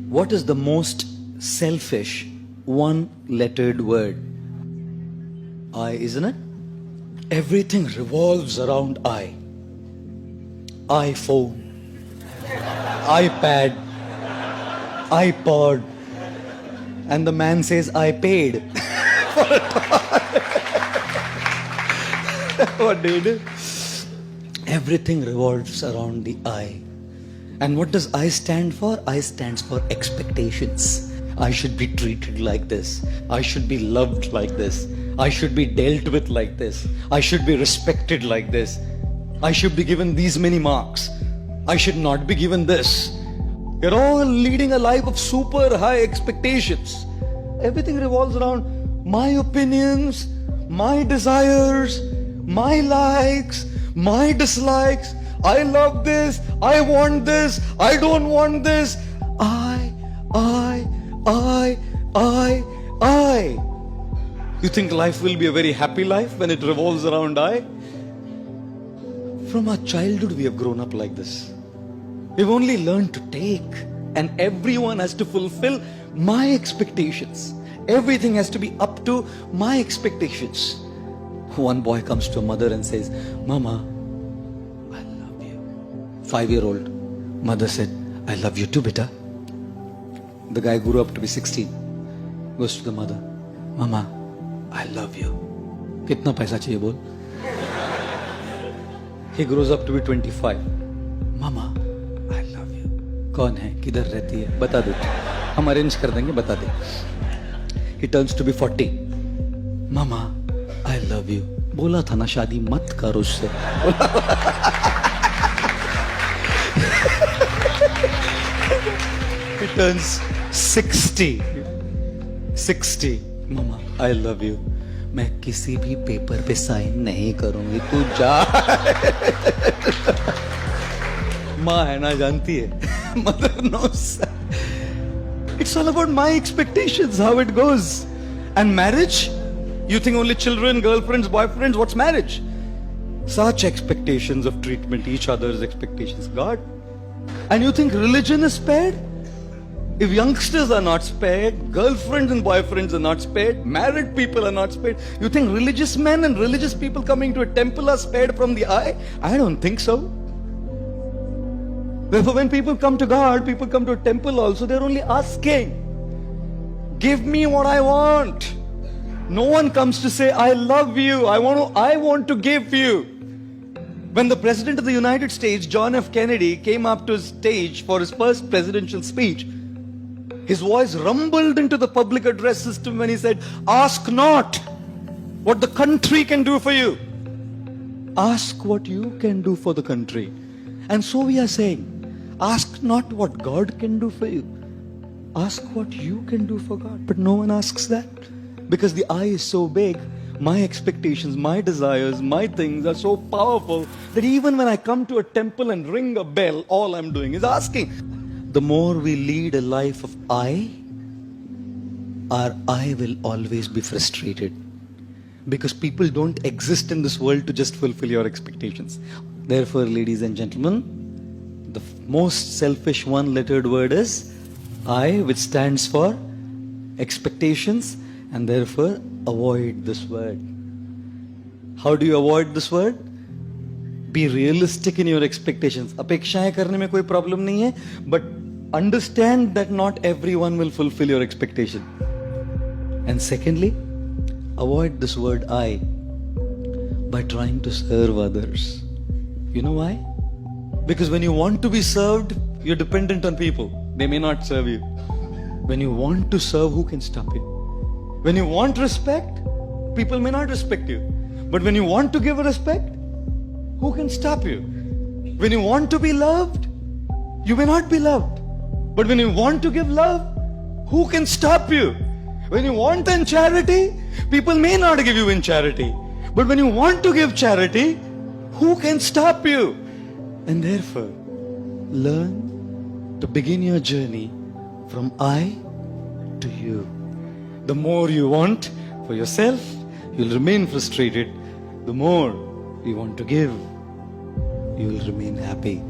What is the most selfish one-lettered word? I, isn't it? Everything revolves around I. iPhone, iPad, iPod, and the man says, I paid. What do you do? Everything revolves around the I. And what does I stand for? I stands for expectations. I should be treated like this. I should be loved like this. I should be dealt with like this. I should be respected like this. I should be given these many marks. I should not be given this. You're all leading a life of super high expectations. Everything revolves around my opinions, my desires, my likes, my dislikes. I love this, I want this, I don't want this. I. You think life will be a very happy life when it revolves around I? From our childhood we have grown up like this. We've only learned to take, and everyone has to fulfill my expectations. Everything has to be up to my expectations. One boy comes to a mother and says, Mama, 5-year-old. Mother said, I love you too, beta. The guy grew up to be 16. Goes to the mother, Mama, I love you. Kitna paisa chahiye bol? He grows up to be 25. Mama, I love you. कौन है? किधर रहती है? बता दो. हम arrange कर देंगे, बता दे. He turns to be 40. Mama, I love you. बोला था ना शादी मत कर उससे. He turns 60. Mama, I love you. मैं किसी भी पेपर पे साइन नहीं करूंगी, तू जा. माँ है ना, जानती है. Mother knows. It's all about my expectations, how it goes. And marriage? You think only children, girlfriends, boyfriends? What's marriage? Such expectations of treatment, each other's expectations. God. And you think religion is spared? If youngsters are not spared, girlfriends and boyfriends are not spared, married people are not spared, you think religious men and religious people coming to a temple are spared from the I? I don't think so. Therefore, when people come to God, people come to a temple also, they're only asking, give me what I want. No one comes to say, I love you, I want to give you. When the President of the United States, John F. Kennedy, came up to his stage for his first presidential speech, his voice rumbled into the public address system when he said, ask not what the country can do for you. Ask what you can do for the country. And so we are saying, ask not what God can do for you. Ask what you can do for God. But no one asks that. Because the I is so big, my expectations, my desires, my things are so powerful that even when I come to a temple and ring a bell, all I'm doing is asking. The more we lead a life of I, our I will always be frustrated. Because people don't exist in this world to just fulfill your expectations. Therefore, ladies and gentlemen, the most selfish one-lettered word is I, which stands for expectations, and therefore avoid this word. How do you avoid this word? Be realistic in your expectations. अपेक्षाएं करने में कोई problem नहीं है, but understand that not everyone will fulfill your expectation. And secondly, avoid this word I by trying to serve others. You know why? Because when you want to be served, you're dependent on people. They may not serve you. When you want to serve, who can stop you? When you want respect, people may not respect you. But when you want to give respect, who can stop you? When you want to be loved, you may not be loved. But when you want to give love, who can stop you? When you want in charity, people may not give you in charity. But when you want to give charity, who can stop you? And therefore, learn to begin your journey from I to you. The more you want for yourself, you'll remain frustrated. The more you want to give, you will remain happy.